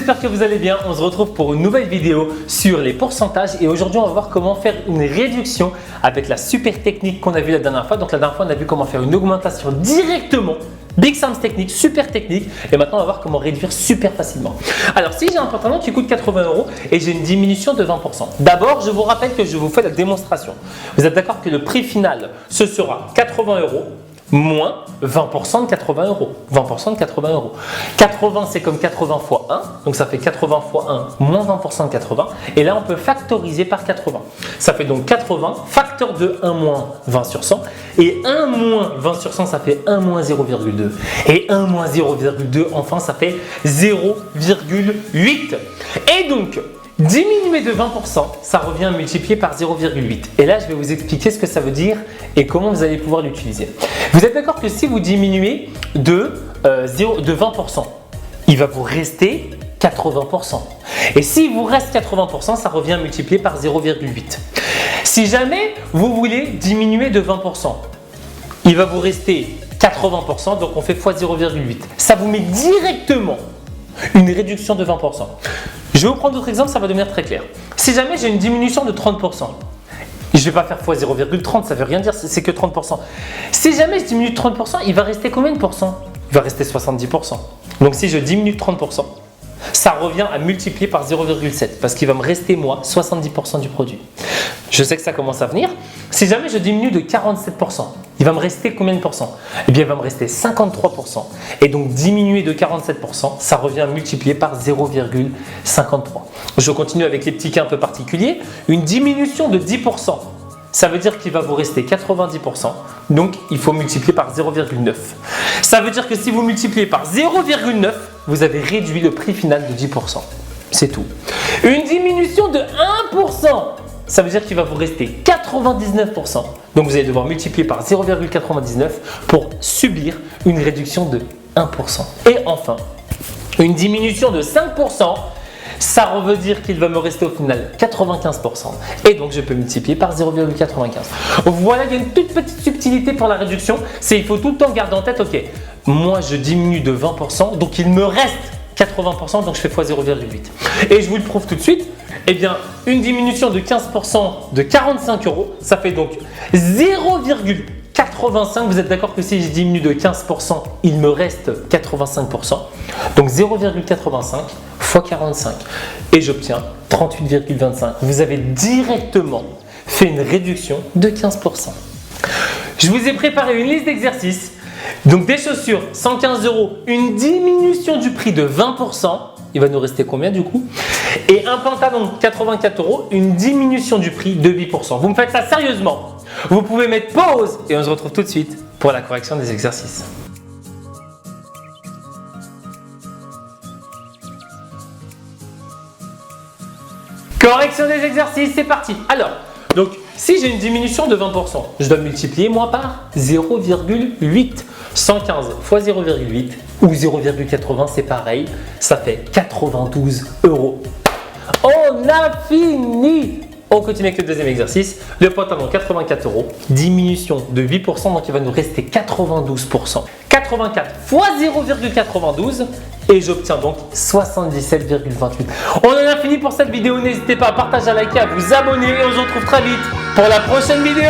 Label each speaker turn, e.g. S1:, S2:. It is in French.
S1: j'espère que vous allez bien. On se retrouve pour une nouvelle vidéo sur les pourcentages et aujourd'hui on va voir comment faire une réduction avec la super technique qu'on a vue la dernière fois. Donc la dernière fois on a vu comment faire une augmentation directement. Big Sam's technique, super technique et maintenant on va voir comment réduire super facilement. Alors si j'ai un pantalon qui coûte 80 € et j'ai une diminution de 20%. D'abord je vous rappelle que je vous fais la démonstration. Vous êtes d'accord que le prix final ce sera 80 € moins 20% de 80 €. 20% de 80 €. 80 c'est comme 80 fois 1, donc ça fait 80 fois 1 moins 20% de 80. Et là on peut factoriser par 80. Ça fait donc 80 facteur de 1 moins 20 sur 100. Et 1 moins 20 sur 100 ça fait 1 moins 0,2. Et 1 moins 0,2 enfin ça fait 0,8. Et donc diminuer de 20%, ça revient à multiplier par 0,8. Et là, je vais vous expliquer ce que ça veut dire et comment vous allez pouvoir l'utiliser. Vous êtes d'accord que si vous diminuez de 20%, il va vous rester 80%. Et s'il vous reste 80%, ça revient à multiplier par 0,8. Si jamais vous voulez diminuer de 20%, il va vous rester 80%, donc on fait x 0,8. Ça vous met directement une réduction de 20%. Je vais vous prendre d'autres exemples, ça va devenir très clair. Si jamais j'ai une diminution de 30%, je ne vais pas faire x 0,30, ça ne veut rien dire, c'est que 30%. Si jamais je diminue de 30%, il va rester combien de pourcents? Il va rester 70%. Donc si je diminue de 30%, ça revient à multiplier par 0,7 parce qu'il va me rester moi 70% du produit. Je sais que ça commence à venir. Si jamais je diminue de 47%, il va me rester combien de pourcents? Eh bien, il va me rester 53%. Et donc, diminuer de 47%, ça revient à multiplier par 0,53. Je continue avec les petits cas un peu particuliers. Une diminution de 10%, ça veut dire qu'il va vous rester 90%. Donc, il faut multiplier par 0,9. Ça veut dire que si vous multipliez par 0,9, vous avez réduit le prix final de 10%. C'est tout. Une diminution de 1%, ça veut dire qu'il va vous rester 99%. Donc vous allez devoir multiplier par 0,99 pour subir une réduction de 1%. Et enfin, une diminution de 5%, ça veut dire qu'il va me rester au final 95%. Et donc je peux multiplier par 0,95. Voilà, il y a une toute petite subtilité pour la réduction. C'est il faut tout le temps garder en tête, ok, moi je diminue de 20%, donc il me reste 80%, donc je fais x 0,8. Et je vous le prouve tout de suite. Eh bien, une diminution de 15% de 45 €, ça fait donc 0,85. Vous êtes d'accord que si je diminue de 15%, il me reste 85%. Donc 0,85 fois 45. Et j'obtiens 38,25. Vous avez directement fait une réduction de 15%. Je vous ai préparé une liste d'exercices. Donc des chaussures, 115 €, une diminution du prix de 20%. Il va nous rester combien du coup? Et un pantalon, 84 €, une diminution du prix de 8%. Vous me faites ça sérieusement? Vous pouvez mettre pause et on se retrouve tout de suite pour la correction des exercices. Correction des exercices, c'est parti. Alors, donc si j'ai une diminution de 20%, je dois multiplier moi par 0,8. 115 fois 0,8 ou 0,80, c'est pareil, ça fait 92 €. On a fini! On continue avec le deuxième exercice. Le pantalon, 84 €, diminution de 8%, donc il va nous rester 92%. 84 fois 0,92 et j'obtiens donc 77,28. On en a fini pour cette vidéo. N'hésitez pas à partager, à liker, à vous abonner et on se retrouve très vite pour la prochaine vidéo.